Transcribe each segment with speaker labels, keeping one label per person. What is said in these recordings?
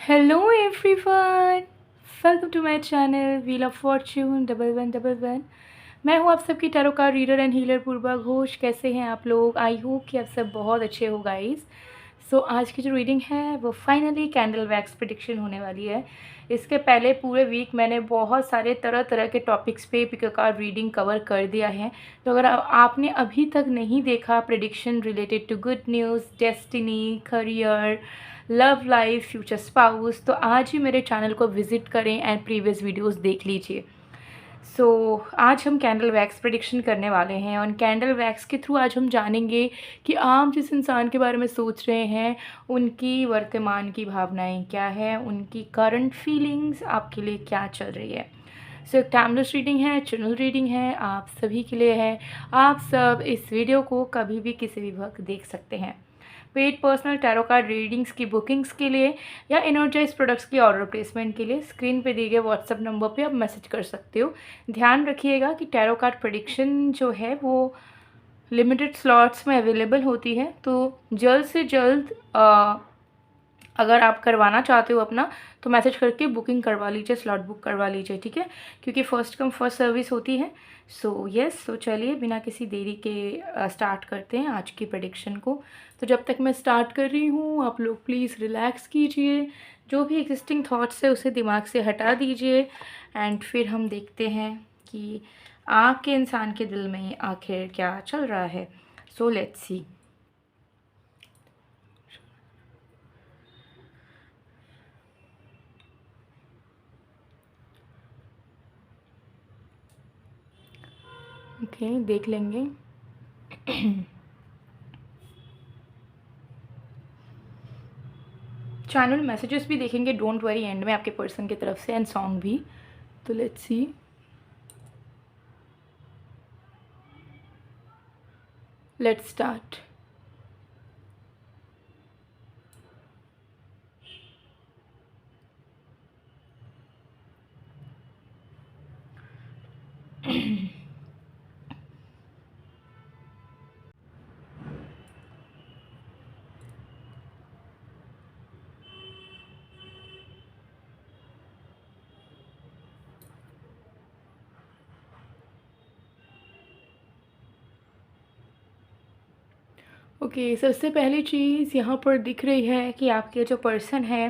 Speaker 1: Hello everyone, welcome to my channel wheel of fortune 1111। मैं हूँ आप सबकी tarot card reader and healer Purva Ghosh. कैसे हैं आप लोग? आई होप कि आप सब बहुत अच्छे हो गाइस। सो आज की जो रीडिंग है वो फाइनली कैंडल वैक्स प्रेडिक्शन होने वाली है। इसके पहले पूरे वीक मैंने बहुत सारे तरह तरह के टॉपिक्स पे पिक कार्ड रीडिंग कवर कर दिया है। तो अगर आपने अभी तक नहीं देखा prediction related to good news, destiny, career, love life, future spouse, तो आज ही मेरे चैनल को विज़िट करें एंड प्रीवियस वीडियोस देख लीजिए। आज हम कैंडल वैक्स प्रेडिक्शन करने वाले हैं और कैंडल वैक्स के थ्रू आज हम जानेंगे कि आप जिस इंसान के बारे में सोच रहे हैं उनकी वर्तमान की भावनाएं क्या है, उनकी करंट फीलिंग्स आपके लिए क्या चल रही है। एक टाइमलेस रीडिंग है, चैनल रीडिंग है, आप सभी के लिए है। आप सब इस वीडियो को कभी भी किसी भी वक्त देख सकते हैं। Paid personal tarot card readings की बुकिंग्स के लिए या एनर्जाइज प्रोडक्ट्स की ऑर्डर प्लेसमेंट के लिए स्क्रीन पे दिए गए व्हाट्सएप नंबर पे आप मैसेज कर सकते हो। ध्यान रखिएगा कि टैरो कार्ड प्रेडिक्शन जो है वो लिमिटेड स्लॉट्स में अवेलेबल होती है, तो जल्द से जल्द अगर आप करवाना चाहते हो अपना तो मैसेज करके बुकिंग करवा लीजिए, स्लॉट बुक करवा लीजिए, ठीक है, क्योंकि फ़र्स्ट कम फर्स्ट सर्विस होती है। सो चलिए बिना किसी देरी के स्टार्ट करते हैं आज की प्रेडिक्शन को। तो जब तक मैं स्टार्ट कर रही हूँ आप लोग प्लीज़ रिलैक्स कीजिए, जो भी एग्जिस्टिंग थॉट्स है उसे दिमाग से हटा दीजिए एंड फिर हम देखते हैं कि आपके इंसान के दिल में आखिर क्या चल रहा है। So let's see. ओके, देख लेंगे। चैनल मैसेजेस भी देखेंगे, डोंट वरी, एंड में आपके पर्सन की तरफ से, एंड सॉन्ग भी। तो let's see. Let's start. Okay, सबसे पहली चीज़ यहाँ पर दिख रही है कि आपके जो पर्सन है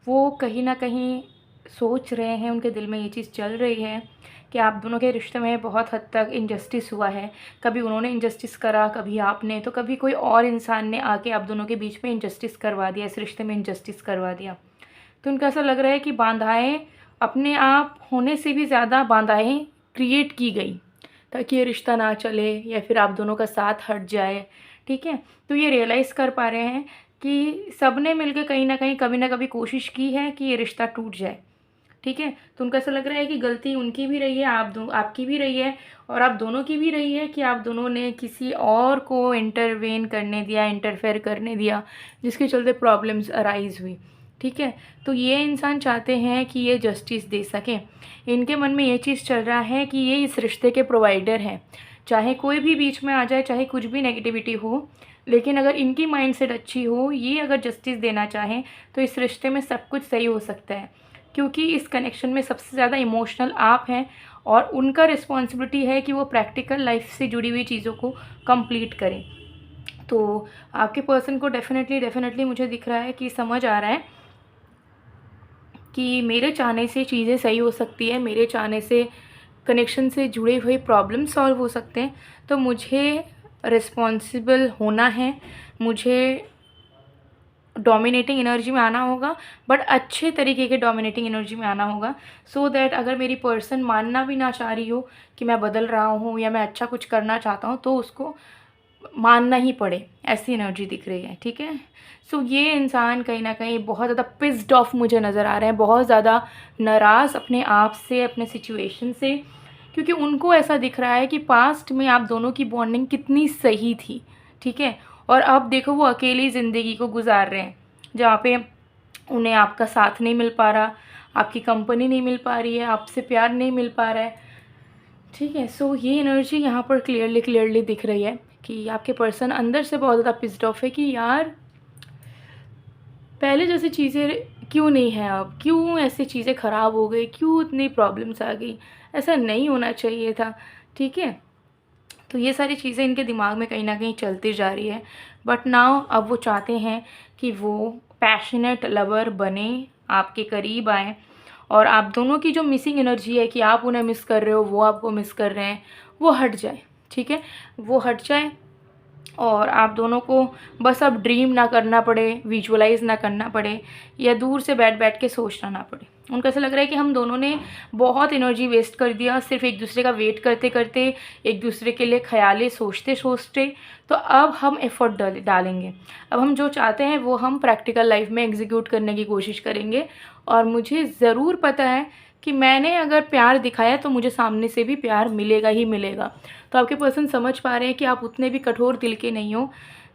Speaker 1: वो कहीं ना कहीं सोच रहे हैं, उनके दिल में ये चीज़ चल रही है कि आप दोनों के रिश्ते में बहुत हद तक इनजस्टिस हुआ है। कभी उन्होंने इनजस्टिस करा, कभी आपने, तो कभी कोई और इंसान ने आके आप दोनों के बीच में इनजस्टिस करवा दिया, इस रिश्ते में इनजस्टिस करवा दिया। तो उनको ऐसा लग रहा है कि बाधाएँ अपने आप होने से भी ज़्यादा बाधाएँ क्रिएट की गई ताकि ये रिश्ता ना चले या फिर आप दोनों का साथ हट जाए, ठीक है। तो ये रियलाइज़ कर पा रहे हैं कि सब ने मिल कहीं ना कहीं कभी ना कभी कोशिश की है कि ये रिश्ता टूट जाए, ठीक है। तो उनको ऐसा लग रहा है कि गलती उनकी भी रही है, आपकी भी रही है और आप दोनों की भी रही है कि आप दोनों ने किसी और को इंटरवेन करने दिया, इंटरफेयर करने दिया, जिसके चलते प्रॉब्लम्स अराइज हुई, ठीक है। तो ये इंसान चाहते हैं कि ये जस्टिस दे सकें। इनके मन में ये चीज़ चल रहा है कि ये इस रिश्ते के प्रोवाइडर हैं, चाहे कोई भी बीच में आ जाए, चाहे कुछ भी नेगेटिविटी हो, लेकिन अगर इनकी माइंडसेट अच्छी हो, ये अगर जस्टिस देना चाहें तो इस रिश्ते में सब कुछ सही हो सकता है, क्योंकि इस कनेक्शन में सबसे ज़्यादा इमोशनल आप हैं और उनका रिस्पॉन्सिबिलिटी है कि वो प्रैक्टिकल लाइफ से जुड़ी हुई चीज़ों को कंप्लीट करें। तो आपके पर्सन को डेफिनेटली मुझे दिख रहा है कि समझ आ रहा है कि मेरे चाहने से चीज़ें सही हो सकती है, मेरे चाहने से कनेक्शन से जुड़े हुए प्रॉब्लम सॉल्व हो सकते हैं। तो मुझे रिस्पॉन्सिबल होना है, मुझे डोमिनेटिंग एनर्जी में आना होगा, बट अच्छे तरीके के डोमिनेटिंग एनर्जी में आना होगा, सो दैट अगर मेरी पर्सन मानना भी ना चाह रही हो कि मैं बदल रहा हूँ या मैं अच्छा कुछ करना चाहता हूँ, तो उसको मानना ही पड़े, ऐसी एनर्जी दिख रही है, ठीक है। ये इंसान कहीं ना कहीं बहुत ज़्यादा पिस्ड ऑफ मुझे नज़र आ रहे हैं, बहुत ज़्यादा नाराज़ अपने आप से, अपने सिचुएशन से, क्योंकि उनको ऐसा दिख रहा है कि पास्ट में आप दोनों की बॉन्डिंग कितनी सही थी, ठीक है। और अब देखो वो अकेली ज़िंदगी को गुजार रहे हैं, जहाँ पे उन्हें आपका साथ नहीं मिल पा रहा, आपकी कंपनी नहीं मिल पा रही है, आपसे प्यार नहीं मिल पा रहा है, ठीक है। ये एनर्जी यहाँ पर क्लियरली दिख रही है कि आपके पर्सन अंदर से बहुत ज़्यादा पिस्ड ऑफ है कि यार पहले जैसी चीज़ें क्यों नहीं है अब, क्यों ऐसी चीज़ें ख़राब हो गई, क्यों इतनी प्रॉब्लम्स आ गई, ऐसा नहीं होना चाहिए था। ठीक है, तो ये सारी चीज़ें इनके दिमाग में कहीं ना कहीं चलती जा रही है। बट नाउ अब वो चाहते हैं कि वो पैशनेट लवर बने, आपके करीब आए, और आप दोनों की जो मिसिंग एनर्जी है कि आप उन्हें मिस कर रहे हो, वो आपको मिस कर रहे हैं, वो हट जाए। ठीक है, वो हट जाए और आप दोनों को बस अब ड्रीम ना करना पड़े, विजुअलाइज ना करना पड़े, या दूर से बैठ बैठ के सोचना ना पड़े। उनको ऐसा लग रहा है कि हम दोनों ने बहुत एनर्जी वेस्ट कर दिया सिर्फ एक दूसरे का वेट करते करते, एक दूसरे के लिए ख्यालें सोचते सोचते। तो अब हम एफ़र्ट डालेंगे, अब हम जो चाहते हैं वो हम प्रैक्टिकल लाइफ में एग्जीक्यूट करने की कोशिश करेंगे। और मुझे ज़रूर पता है कि मैंने अगर प्यार दिखाया तो मुझे सामने से भी प्यार मिलेगा ही मिलेगा। तो आपके पर्सन समझ पा रहे हैं कि आप उतने भी कठोर दिल के नहीं हो।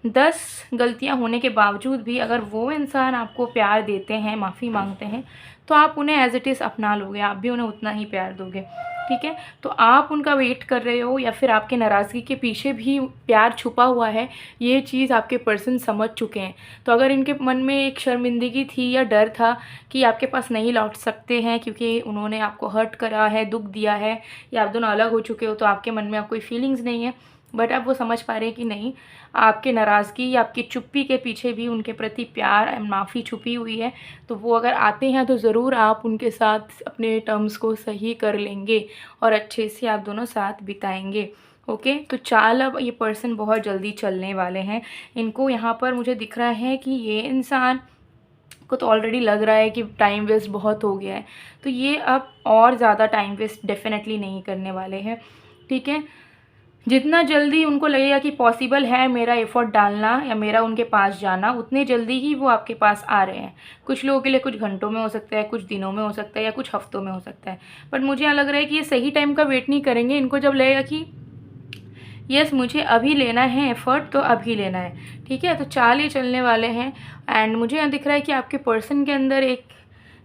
Speaker 1: 10 गलतियां होने के बावजूद भी अगर वो इंसान आपको प्यार देते हैं, माफ़ी मांगते हैं, तो आप उन्हें एज़ इट इज़ अपना लोगे, आप भी उन्हें उतना ही प्यार दोगे। ठीक है, तो आप उनका वेट कर रहे हो या फिर आपके नाराज़गी के पीछे भी प्यार छुपा हुआ है, ये चीज़ आपके पर्सन समझ चुके हैं। तो अगर इनके मन में एक शर्मिंदगी थी या डर था कि आपके पास नहीं लौट सकते हैं क्योंकि उन्होंने आपको हर्ट करा है, दुख दिया है, या आप दोनों अलग हो चुके हो तो आपके मन में अब कोई फीलिंग्स नहीं है, बट अब वो समझ पा रहे हैं कि नहीं, आपके नाराज़गी या आपकी चुप्पी के पीछे भी उनके प्रति प्यार एंड माफ़ी छुपी हुई है। तो वो अगर आते हैं तो ज़रूर आप उनके साथ अपने टर्म्स को सही कर लेंगे और अच्छे से आप दोनों साथ बिताएंगे। ओके, तो चाल अब ये पर्सन बहुत जल्दी चलने वाले हैं। इनको यहाँ पर मुझे दिख रहा है कि ये इंसान को तो ऑलरेडी लग रहा है कि टाइम वेस्ट बहुत हो गया है, तो ये अब और ज़्यादा टाइम वेस्ट डेफिनेटली नहीं करने वाले हैं। ठीक है, जितना जल्दी उनको लगेगा कि पॉसिबल है मेरा एफ़र्ट डालना या मेरा उनके पास जाना, उतने जल्दी ही वो आपके पास आ रहे हैं। कुछ लोगों के लिए कुछ घंटों में हो सकता है, कुछ दिनों में हो सकता है, या कुछ हफ्तों में हो सकता है। बट मुझे यहाँ लग रहा है कि ये सही टाइम का वेट नहीं करेंगे। इनको जब लगेगा कि यस मुझे अभी लेना है एफ़र्ट, तो अभी लेना है। ठीक है, तो चाल ये चलने वाले हैं। एंड मुझे यहाँ दिख रहा है कि आपके पर्सन के अंदर एक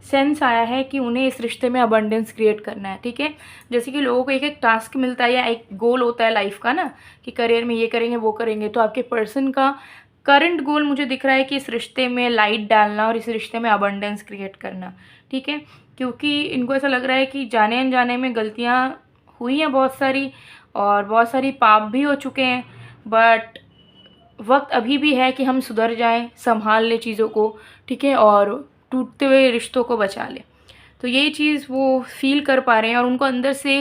Speaker 1: सेंस आया है कि उन्हें इस रिश्ते में अबंडेंस क्रिएट करना है। ठीक है, जैसे कि लोगों को एक एक टास्क मिलता है या एक गोल होता है लाइफ का ना, कि करियर में ये करेंगे वो करेंगे, तो आपके पर्सन का करंट गोल मुझे दिख रहा है कि इस रिश्ते में लाइट डालना और इस रिश्ते में अबंडेंस क्रिएट करना। ठीक है, क्योंकि इनको ऐसा लग रहा है कि जाने अनजाने में गलतियाँ हुई हैं बहुत सारी, और बहुत सारी पाप भी हो चुके हैं, बट वक्त अभी भी है कि हम सुधर जाएं, संभाल लें चीज़ों को। ठीक है, और टूटते हुए रिश्तों को बचा लें। तो यही चीज़ वो फील कर पा रहे हैं, और उनको अंदर से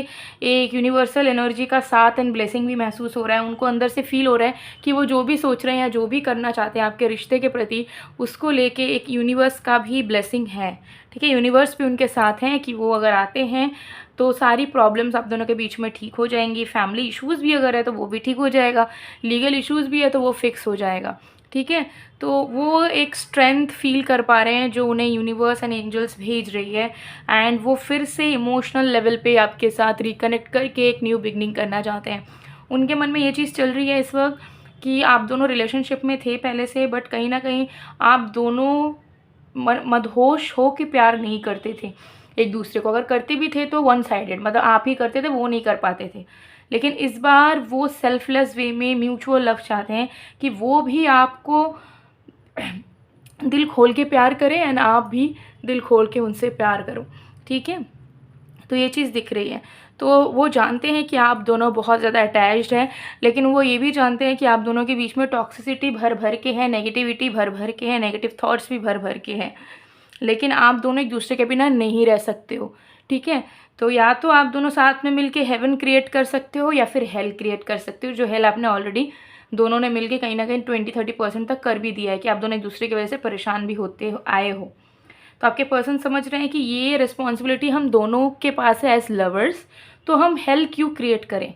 Speaker 1: एक यूनिवर्सल एनर्जी का साथ एंड ब्लेसिंग भी महसूस हो रहा है। उनको अंदर से फील हो रहा है कि वो जो भी सोच रहे हैं या जो भी करना चाहते हैं आपके रिश्ते के प्रति, उसको लेके एक यूनिवर्स का भी ब्लेसिंग है। ठीक है, यूनिवर्स भी उनके साथ हैं कि वो अगर आते हैं तो सारी प्रॉब्लम्स आप दोनों के बीच में ठीक हो जाएंगी। फैमिली इश्यूज़ भी अगर है तो वो भी ठीक हो जाएगा, लीगल इश्यूज़ भी है तो वो फिक्स हो जाएगा। ठीक है, तो वो एक स्ट्रेंथ फील कर पा रहे हैं जो उन्हें यूनिवर्स एंड एंजल्स भेज रही है। एंड वो फिर से इमोशनल लेवल पे आपके साथ रिकनेक्ट करके एक न्यू बिगनिंग करना चाहते हैं। उनके मन में ये चीज़ चल रही है इस वक्त कि आप दोनों रिलेशनशिप में थे पहले से, बट कहीं ना कहीं आप दोनों मदहोश हो के प्यार नहीं करते थे एक दूसरे को। अगर करते भी थे तो वन साइडेड, मतलब आप ही करते थे, वो नहीं कर पाते थे। लेकिन इस बार वो सेल्फलेस वे में म्यूचुअल लव चाहते हैं कि वो भी आपको दिल खोल के प्यार करें एंड आप भी दिल खोल के उनसे प्यार करो। ठीक है, तो ये चीज़ दिख रही है। तो वो जानते हैं कि आप दोनों बहुत ज़्यादा अटैच्ड हैं, लेकिन वो ये भी जानते हैं कि आप दोनों के बीच में टॉक्सिसिटी भर भर के है, नेगेटिविटी भर भर के है, नेगेटिव थॉट्स भी भर भर के हैं, लेकिन आप दोनों एक दूसरे के बिना नहीं रह सकते हो। ठीक है, तो या तो आप दोनों साथ में मिलके हेवन क्रिएट कर सकते हो या फिर हेल क्रिएट कर सकते हो, जो हेल आपने ऑलरेडी दोनों ने मिलके कहीं ना कहीं 20-30% तक कर भी दिया है कि आप दोनों एक दूसरे की वजह से परेशान भी होते आए हो। तो आपके पर्सन समझ रहे हैं कि ये रिस्पॉन्सिबिलिटी हम दोनों के पास है एज लवर्स, तो हम हेल क्यों क्रिएट करें,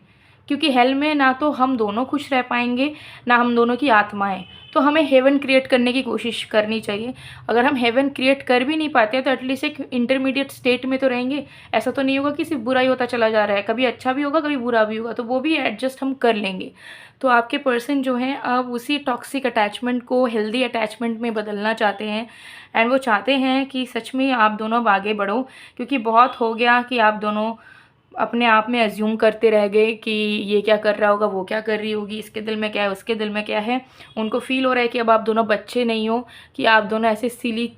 Speaker 1: क्योंकि हेल में ना तो हम दोनों खुश रह पाएंगे ना हम दोनों की आत्माएं। तो हमें हेवन क्रिएट करने की कोशिश करनी चाहिए। अगर हम हेवन क्रिएट कर भी नहीं पाते हैं तो एटलीस्ट एक इंटरमीडिएट स्टेट में तो रहेंगे। ऐसा तो नहीं होगा कि सिर्फ बुरा ही होता चला जा रहा है, कभी अच्छा भी होगा कभी बुरा भी होगा, तो वो भी एडजस्ट हम कर लेंगे। तो आपके पर्सन जो हैं अब उसी टॉक्सिक अटैचमेंट को हेल्दी अटैचमेंट में बदलना चाहते हैं। एंड वो चाहते हैं कि सच में आप दोनों अब आगे बढ़ो, क्योंकि बहुत हो गया कि आप दोनों अपने आप में अज्यूम करते रह गए कि ये क्या कर रहा होगा, वो क्या कर रही होगी, इसके दिल में क्या है, उसके दिल में क्या है। उनको फील हो रहा है कि अब आप दोनों बच्चे नहीं हो, कि आप दोनों ऐसे सिली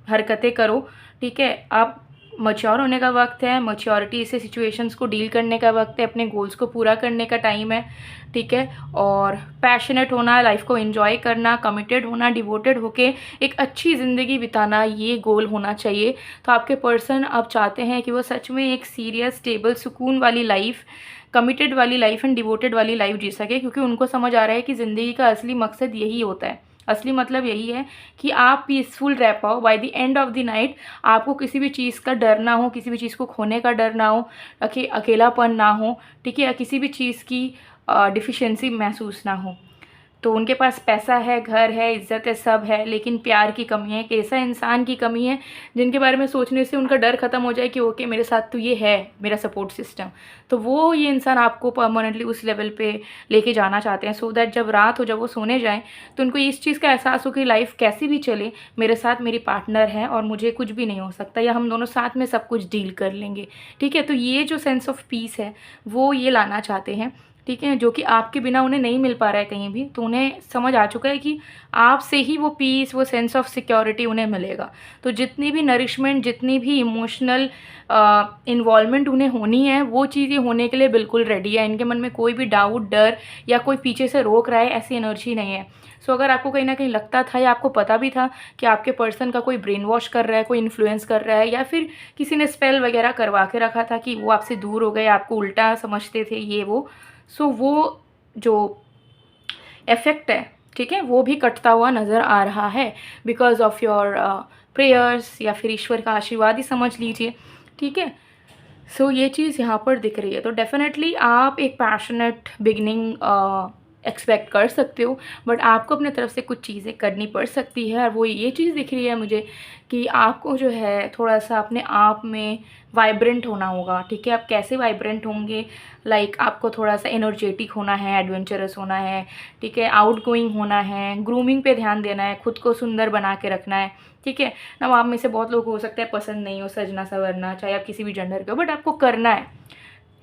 Speaker 1: हरकतें करो, ठीक है। आप मैच्योर होने का वक्त है, मैच्योरिटी से सिचुएशंस को डील करने का वक्त है, अपने गोल्स को पूरा करने का टाइम है, ठीक है। और पैशनेट होना, लाइफ को एंजॉय करना, कमिटेड होना, डिवोटेड होके एक अच्छी ज़िंदगी बिताना, ये गोल होना चाहिए। तो आपके पर्सन आप चाहते हैं कि वो सच में एक सीरियस, स्टेबल, सुकून वाली लाइफ, कमिटेड वाली लाइफ एंड डिवोटेड वाली लाइफ जी सके, क्योंकि उनको समझ आ रहा है कि ज़िंदगी का असली मकसद यही होता है। असली मतलब यही है कि आप पीसफुल रह पाओ by the end of the night. आपको किसी भी चीज़ का डर ना हो, किसी भी चीज़ को खोने का डर ना हो, अकेलापन ना हो, ठीक है, या किसी भी चीज़ की डिफिशिएंसी महसूस ना हो। तो उनके पास पैसा है, घर है, इज़्ज़त है, सब है, लेकिन प्यार की कमी है। एक ऐसा इंसान की कमी है जिनके बारे में सोचने से उनका डर ख़त्म हो जाए कि ओके मेरे साथ तो ये है, मेरा सपोर्ट सिस्टम। तो वो ये इंसान आपको परमानेंटली उस लेवल पे लेके जाना चाहते हैं, सो दैट जब रात हो, जब वो सोने जाएं, तो उनको इस चीज़ का एहसास हो कि लाइफ कैसी भी चले, मेरे साथ मेरी पार्टनर है और मुझे कुछ भी नहीं हो सकता, या हम दोनों साथ में सब कुछ डील कर लेंगे, ठीक है। तो ये जो सेंस ऑफ पीस है वो ये लाना चाहते हैं, ठीक है, जो कि आपके बिना उन्हें नहीं मिल पा रहा है कहीं भी। तो उन्हें समझ आ चुका है कि आपसे ही वो पीस, वो सेंस ऑफ सिक्योरिटी उन्हें मिलेगा। तो जितनी भी नरिशमेंट, जितनी भी इमोशनल इन्वॉल्वमेंट उन्हें होनी है, वो चीज़ें होने के लिए बिल्कुल रेडी है। इनके मन में कोई भी डाउट, डर या कोई पीछे से रोक रहा है, ऐसी एनर्जी नहीं है। सो अगर आपको कहीं ना कहीं लगता था या आपको पता भी था कि आपके पर्सन का कोई ब्रेन वॉश कर रहा है, कोई इन्फ्लुएंस कर रहा है, या फिर किसी ने स्पेल वगैरह करवा के रखा था कि वो आपसे दूर हो गए, आपको उल्टा समझते थे, ये वो, सो वो जो इफ़ेक्ट है, ठीक है, वो भी कटता हुआ नज़र आ रहा है बिकॉज ऑफ योर प्रेयर्स, या फिर ईश्वर का आशीर्वाद ही समझ लीजिए, ठीक है। सो ये चीज़ यहाँ पर दिख रही है। तो डेफिनेटली आप एक पैशनेट बिगनिंग एक्सपेक्ट कर सकते हो, बट आपको अपने तरफ से कुछ चीज़ें करनी पड़ सकती है। और वो ये चीज़ दिख रही है मुझे कि आपको जो है थोड़ा सा अपने आप में वाइब्रेंट होना होगा, ठीक है। आप कैसे वाइब्रेंट होंगे, लाइक आपको थोड़ा सा एनर्जेटिक होना है, एडवेंचरस होना है, ठीक है, आउटगोइंग होना है, ग्रूमिंग पे ध्यान देना है, खुद को सुंदर बना के रखना है, ठीक है ना। आप में से बहुत लोग हो सकता है पसंद नहीं हो सजना संवरना, चाहे आप किसी भी जेंडर के हो, बट आपको करना है,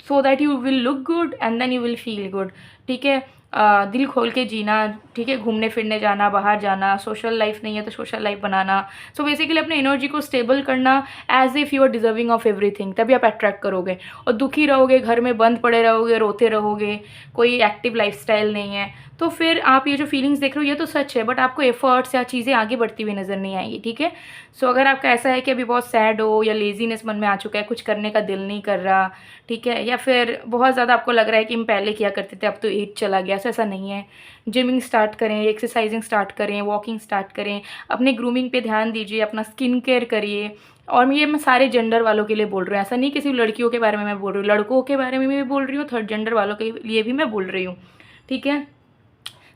Speaker 1: so that you will look good and then you will feel good, ठीक है। दिल खोल के जीना, ठीक है, घूमने फिरने जाना, बाहर जाना, सोशल लाइफ नहीं है तो सोशल लाइफ बनाना। सो बेसिकली अपने एनर्जी को स्टेबल करना as if you are deserving of everything, तभी आप अट्रैक्ट करोगे। और दुखी रहोगे, घर में बंद पड़े रहोगे, रोते रहोगे, कोई एक्टिव लाइफस्टाइल नहीं है, तो फिर आप ये जो फीलिंग्स देख रहे हो ये तो सच है, बट आपको एफर्ट्स या चीज़ें आगे बढ़ती हुई नज़र नहीं आएंगी, ठीक है। सो अगर आपका ऐसा है कि अभी बहुत सैड हो, या लेजीनेस मन में आ चुका है, कुछ करने का दिल नहीं कर रहा, ठीक है, या फिर बहुत ज़्यादा आपको लग रहा है कि हम पहले किया करते थे अब तो एज चला गया, ऐसा नहीं है। जिमिंग स्टार्ट करें, एक्सरसाइजिंग स्टार्ट करें, वॉकिंग स्टार्ट करें, अपने ग्रूमिंग पे ध्यान दीजिए, अपना स्किन केयर करिए। और मैं सारे जेंडर वालों के लिए बोल रही हूँ, ऐसा नहीं किसी लड़कियों के बारे में मैं बोल रही हूँ, लड़कों के बारे में भी मैं बोल रही हूँ, थर्ड जेंडर वालों के लिए भी मैं बोल रही हूँ, ठीक है।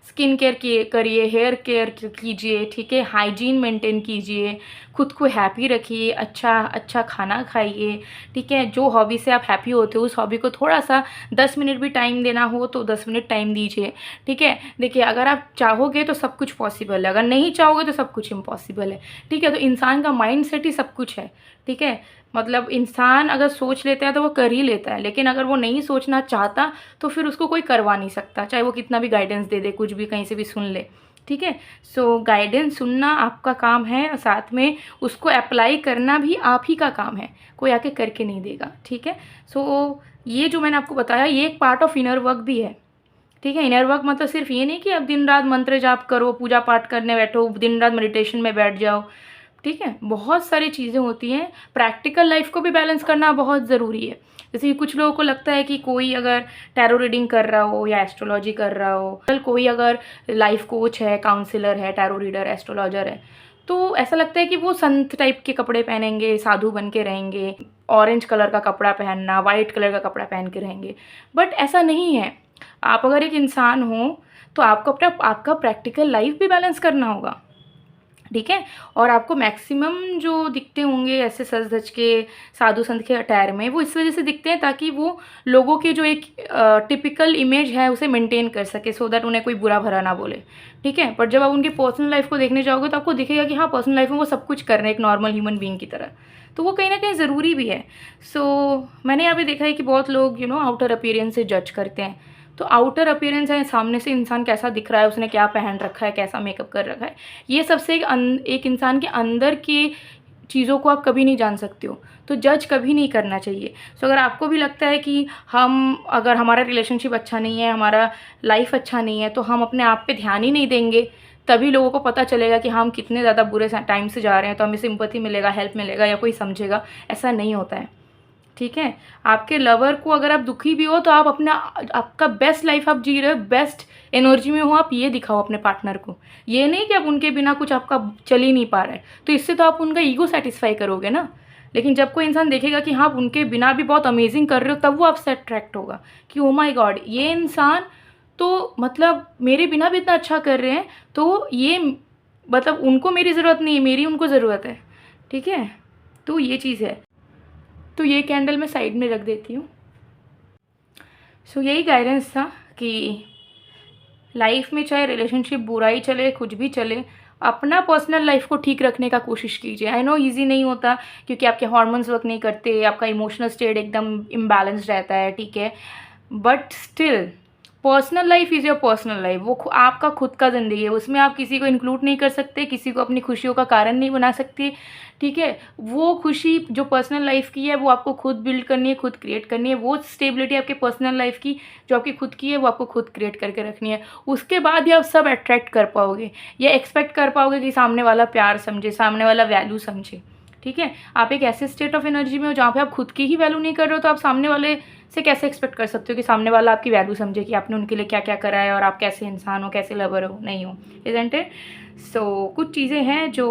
Speaker 1: स्किन केयर करिए, हेयर केयर कीजिए, ठीक है, हाइजीन मेंटेन कीजिए, खुद को हैप्पी रखिए, अच्छा खाना खाइए, ठीक है। जो हॉबी से आप हैप्पी होते हो उस हॉबी को थोड़ा सा 10 मिनट भी टाइम देना हो तो 10 मिनट टाइम दीजिए, ठीक है। देखिए अगर आप चाहोगे तो सब कुछ पॉसिबल है, अगर नहीं चाहोगे तो सब कुछ इम्पॉसिबल है, ठीक है। तो इंसान का माइंड सेट ही सब कुछ है, ठीक है। मतलब इंसान अगर सोच लेता है तो वो कर ही लेता है, लेकिन अगर वो नहीं सोचना चाहता तो फिर उसको कोई करवा नहीं सकता, चाहे वो कितना भी गाइडेंस दे दे, कुछ भी कहीं से भी सुन ले, ठीक है। सो गाइडेंस सुनना आपका काम है, और साथ में उसको अप्लाई करना भी आप ही का काम है, कोई आके करके नहीं देगा, ठीक है। सो ये जो मैंने आपको बताया ये एक पार्ट ऑफ इनर वर्क भी है, ठीक है। इनर वर्क मतलब सिर्फ ये नहीं कि आप दिन रात मंत्र जाप करो, पूजा पाठ करने बैठो, दिन रात मेडिटेशन में बैठ जाओ, ठीक है। बहुत सारी चीज़ें होती हैं, प्रैक्टिकल लाइफ को भी बैलेंस करना बहुत ज़रूरी है। जैसे कि कुछ लोगों को लगता है कि कोई अगर टैरो रीडिंग कर रहा हो या एस्ट्रोलॉजी कर रहा हो, कोई अगर लाइफ कोच है, काउंसलर है, टैरो रीडर, एस्ट्रोलॉजर है, तो ऐसा लगता है कि वो संत टाइप के कपड़े पहनेंगे, साधु बन के रहेंगे, ऑरेंज कलर का कपड़ा पहनना, वाइट कलर का कपड़ा पहन के रहेंगे, बट ऐसा नहीं है। आप अगर एक इंसान हो तो आपको आपका प्रैक्टिकल लाइफ भी बैलेंस करना होगा, ठीक है। और आपको मैक्सिमम जो दिखते होंगे ऐसे सज धज के साधु संत के अटायर में, वो इस वजह से दिखते हैं ताकि वो लोगों के जो एक टिपिकल इमेज है उसे मेंटेन कर सके, सो दैट उन्हें कोई बुरा भरा ना बोले, ठीक है। पर जब आप उनके पर्सनल लाइफ को देखने जाओगे तो आपको दिखेगा कि हाँ पर्सनल लाइफ में वो सब कुछ कर रहे हैं एक नॉर्मल ह्यूमन बीइंग की तरह, तो वो कहीं ना कहीं ज़रूरी भी है। सो मैंने यहाँ पे देखा है कि बहुत लोग आउटर अपीयरेंस से जज करते हैं, तो आउटर अपीयरेंस है, सामने से इंसान कैसा दिख रहा है, उसने क्या पहन रखा है, कैसा मेकअप कर रखा है, ये सबसे एक इंसान के अंदर की चीज़ों को आप कभी नहीं जान सकते हो। तो जज कभी नहीं करना चाहिए। सो अगर आपको भी लगता है कि अगर हमारा रिलेशनशिप अच्छा नहीं है, हमारा लाइफ अच्छा नहीं है, तो हम अपने आप पे ध्यान ही नहीं देंगे, तभी लोगों को पता चलेगा कि हम कितने ज़्यादा बुरे टाइम से जा रहे हैं, तो हमें सिंपैथी मिलेगा, हेल्प मिलेगा या कोई समझेगा। ऐसा नहीं होता है, ठीक है। आपके लवर को अगर आप दुखी भी हो तो आप आपका बेस्ट लाइफ आप जी रहे हो, बेस्ट एनर्जी में हो, आप ये दिखाओ अपने पार्टनर को। ये नहीं कि आप उनके बिना कुछ आपका चल ही नहीं पा रहा है, तो इससे तो आप उनका ईगो सेटिस्फाई करोगे ना। लेकिन जब कोई इंसान देखेगा कि हाँ, आप उनके बिना भी बहुत अमेजिंग कर रहे हो, तब वो आपसे अट्रैक्ट होगा कि ओ माई गॉड, ये इंसान तो मतलब मेरे बिना भी इतना अच्छा कर रहे हैं, तो ये मतलब उनको मेरी ज़रूरत नहीं है, मेरी उनको ज़रूरत है, ठीक है। तो ये चीज़ है। तो ये कैंडल मैं साइड में रख देती हूँ। सो यही गाइडेंस था कि लाइफ में चाहे रिलेशनशिप बुरा ही चले, कुछ भी चले, अपना पर्सनल लाइफ को ठीक रखने का कोशिश कीजिए। आई नो ईजी नहीं होता, क्योंकि आपके हार्मोन्स वर्क नहीं करते, आपका इमोशनल स्टेट एकदम इम्बैलेंस रहता है, ठीक है। But still personal life is your personal life, वो आपका खुद का ज़िंदगी है, उसमें आप किसी को इंक्लूड नहीं कर सकते, किसी को अपनी खुशियों का कारण नहीं बना सकते, ठीक है। वो खुशी जो पर्सनल लाइफ की है वो आपको खुद बिल्ड करनी है, खुद क्रिएट करनी है। वो स्टेबिलिटी आपके पर्सनल लाइफ की जो आपकी खुद की है वो आपको खुद क्रिएट करके रखनी है। उसके बाद ही आप सब अट्रैक्ट कर पाओगे या एक्सपेक्ट कर पाओगे कि सामने वाला प्यार समझे, सामने वाला वैल्यू समझे, ठीक है। आप एक ऐसे स्टेट ऑफ एनर्जी में हो जहाँ पे आप खुद की ही वैल्यू नहीं कर रहे हो, तो आप सामने वाले से कैसे एक्सपेक्ट कर सकते हो कि सामने वाला आपकी वैल्यू समझे कि आपने उनके लिए क्या क्या करा है और आप कैसे इंसान हो, कैसे लवर हो, नहीं हो, इज़न्ट इट। सो कुछ चीज़ें हैं जो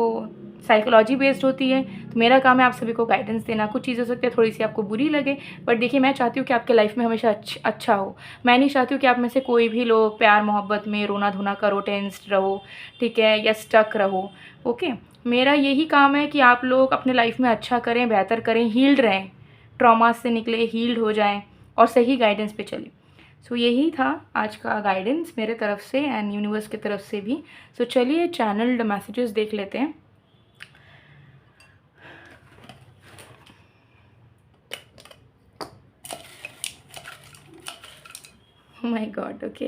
Speaker 1: साइकोलॉजी बेस्ड होती है, तो मेरा काम है आप सभी को गाइडेंस देना। कुछ चीज़ें हो सकती है थोड़ी सी आपको बुरी लगे, बट देखिए, मैं चाहती हूँ कि आपके लाइफ में हमेशा अच्छा हो। मैं नहीं चाहती हूँ कि आप में से कोई भी लोग प्यार मोहब्बत में रोना धोना करो, टेंस्ड रहो, ठीक है, या स्टक रहो, ओके। मेरा यही काम है कि आप लोग अपने लाइफ में अच्छा करें, बेहतर करें, हील्ड रहें, ट्रॉमा से निकले, हील्ड हो जाएं और सही गाइडेंस पे चलें। सो यही था आज का गाइडेंस मेरे तरफ से एंड यूनिवर्स की तरफ से भी। सो चलिए चैनल्ड मैसेजेस देख लेते हैं। Oh my God, okay.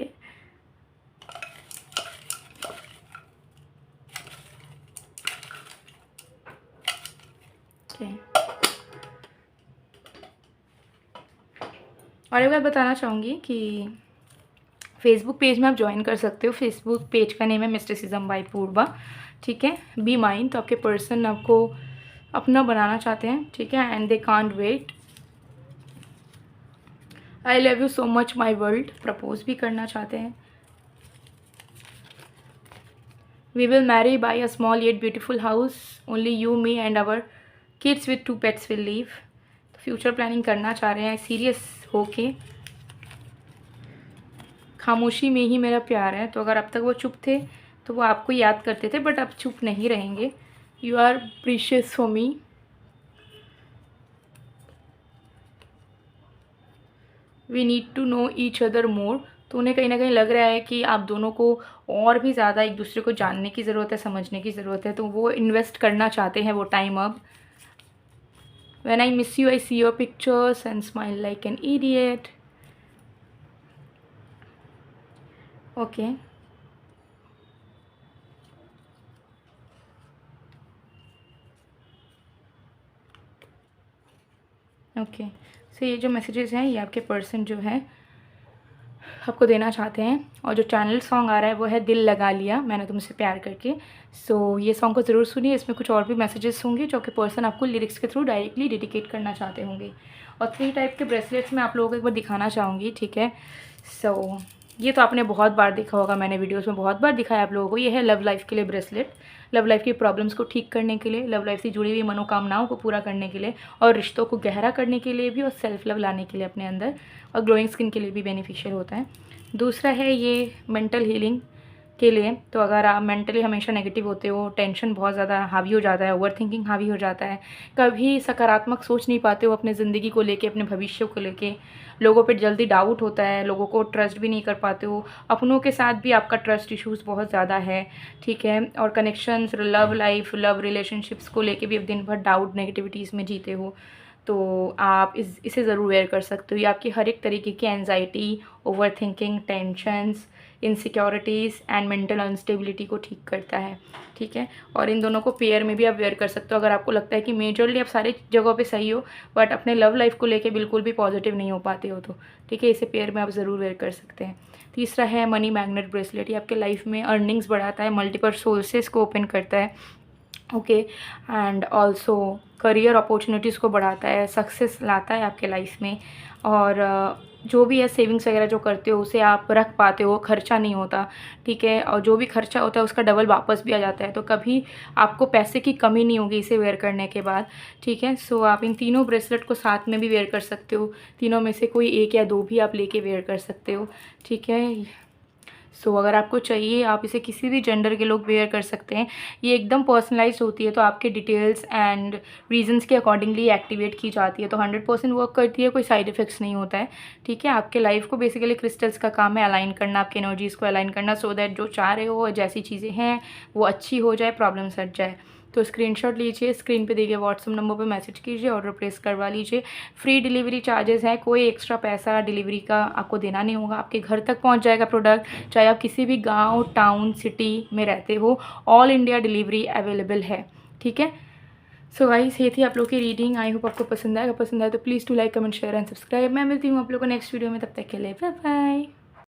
Speaker 1: Okay. और एक बात बताना चाहूँगी कि फेसबुक पेज में आप ज्वाइन कर सकते हो। फेसबुक पेज का नेम है मिस्टिसिज्म बाय पूर्वा, ठीक है। बी माइंड, तो आपके पर्सन आपको अपना बनाना चाहते हैं, ठीक है, and they can't wait. I love you so much my world, propose भी करना चाहते हैं। We will marry buy a small yet beautiful house, only you, me and our kids with 2 pets will live. तो future planning करना चाह रहे हैं serious होके। खामोशी में ही मेरा प्यार है, तो अगर अब तक वो चुप थे तो वो आपको याद करते थे, बट अब चुप नहीं रहेंगे। You are precious for me. We need to know each other more. तो उन्हें कहीं ना कहीं लग रहा है कि आप दोनों को और भी ज़्यादा एक दूसरे को जानने की ज़रूरत है, समझने की ज़रूरत है, तो वो इन्वेस्ट करना चाहते हैं वो टाइम अब। When I miss you, I see your pictures and smile like an idiot. Okay. Okay, so ये जो मैसेजेस हैं ये आपके पर्सन जो है आपको देना चाहते हैं। और जो चैनल सॉन्ग आ रहा है वो है दिल लगा लिया मैंने तुमसे प्यार करके। सो ये सॉन्ग को ज़रूर सुनिए, इसमें कुछ और भी मैसेजेस होंगे जो कि पर्सन आपको लिरिक्स के थ्रू डायरेक्टली डेडिकेट करना चाहते होंगे। और 3 टाइप के ब्रेसलेट्स मैं आप लोगों को एक बार दिखाना चाहूँगी, ठीक है। सो ये तो आपने बहुत बार देखा होगा, मैंने वीडियोस में बहुत बार दिखाया आप लोगों को। ये है लव लाइफ के लिए ब्रेसलेट, लव लाइफ की प्रॉब्लम्स को ठीक करने के लिए, लव लाइफ से जुड़ी हुई मनोकामनाओं को पूरा करने के लिए, और रिश्तों को गहरा करने के लिए भी, और सेल्फ लव लाने के लिए अपने अंदर, और ग्लोइंग स्किन के लिए भी बेनिफिशियल होता है। दूसरा है ये मेंटल हीलिंग के लिए। तो अगर आप मेंटली हमेशा नेगेटिव होते हो, टेंशन बहुत ज़्यादा हावी हो जाता है, ओवर थिंकिंग हावी हो जाता है, कभी सकारात्मक सोच नहीं पाते हो अपने ज़िंदगी को लेके, अपने भविष्य को लेके, लोगों पे जल्दी डाउट होता है, लोगों को ट्रस्ट भी नहीं कर पाते हो, अपनों के साथ भी आपका ट्रस्ट इश्यूज़ बहुत ज़्यादा है, ठीक है। और connections, love life, love relationships को लेके भी दिन भर डाउट नेगेटिविटीज़ में जीते हो। तो आप इसे ज़रूर वेयर कर सकते हो। ये आपकी हर एक तरीके की anxiety, overthinking, tensions, insecurities and mental unstability को ठीक करता है, ठीक है। और इन दोनों को पेयर में भी आप वेयर कर सकते हो अगर आपको लगता है कि मेजरली आप सारी जगहों पे सही हो बट अपने लव लाइफ को लेके बिल्कुल भी पॉजिटिव नहीं हो पाते हो तो, ठीक है, इसे पेयर में आप ज़रूर वेयर कर सकते हैं। तीसरा है मनी मैग्नेट ब्रेसलेट। ये आपके लाइफ में अर्निंग्स बढ़ाता है, मल्टीपल सोर्सेज को ओपन करता है, okay, and also career opportunities को बढ़ाता है, सक्सेस लाता है आपके लाइफ में। और जो भी है सेविंग्स वगैरह जो करते हो उसे आप रख पाते हो, खर्चा नहीं होता, ठीक है। और जो भी खर्चा होता है उसका डबल वापस भी आ जाता है, तो कभी आपको पैसे की कमी नहीं होगी इसे वेयर करने के बाद, ठीक है। सो आप इन तीनों ब्रेसलेट को साथ में भी वेयर कर सकते हो, तीनों में से कोई एक या दो भी आप लेके वेयर कर सकते हो, ठीक है। सो अगर आपको चाहिए आप इसे किसी भी जेंडर के लोग वेयर कर सकते हैं। ये एकदम पर्सनलाइज्ड होती है, तो आपके डिटेल्स एंड रीजंस के अकॉर्डिंगली एक्टिवेट की जाती है, तो 100% वर्क करती है, कोई साइड इफ़ेक्ट्स नहीं होता है, ठीक है। आपके लाइफ को बेसिकली क्रिस्टल्स का काम है अलाइन करना, आपकी एनर्जीज़ को अलाइन करना, सो दैट जो चाह रहे हो जैसी चीज़ें हैं वो अच्छी हो जाए, प्रॉब्लम्स हट जाए। तो स्क्रीनशॉट लीजिए, स्क्रीन पे दिए गए व्हाट्सएप नंबर पे मैसेज कीजिए, ऑर्डर प्लेस करवा लीजिए। फ्री डिलीवरी चार्जेस हैं, कोई एक्स्ट्रा पैसा डिलीवरी का आपको देना नहीं होगा, आपके घर तक पहुंच जाएगा प्रोडक्ट, चाहे आप किसी भी गांव, टाउन, सिटी में रहते हो, ऑल इंडिया डिलीवरी अवेलेबल है, ठीक है। सो गाइस ये थी आप लोग की रीडिंग। आई होप आपको पसंद आएगा, पसंद आए तो please do like, comment, share and subscribe. मैं मिलती हूँ आप लोग को नेक्स्ट वीडियो में, तब तक के लिए बाय बाय।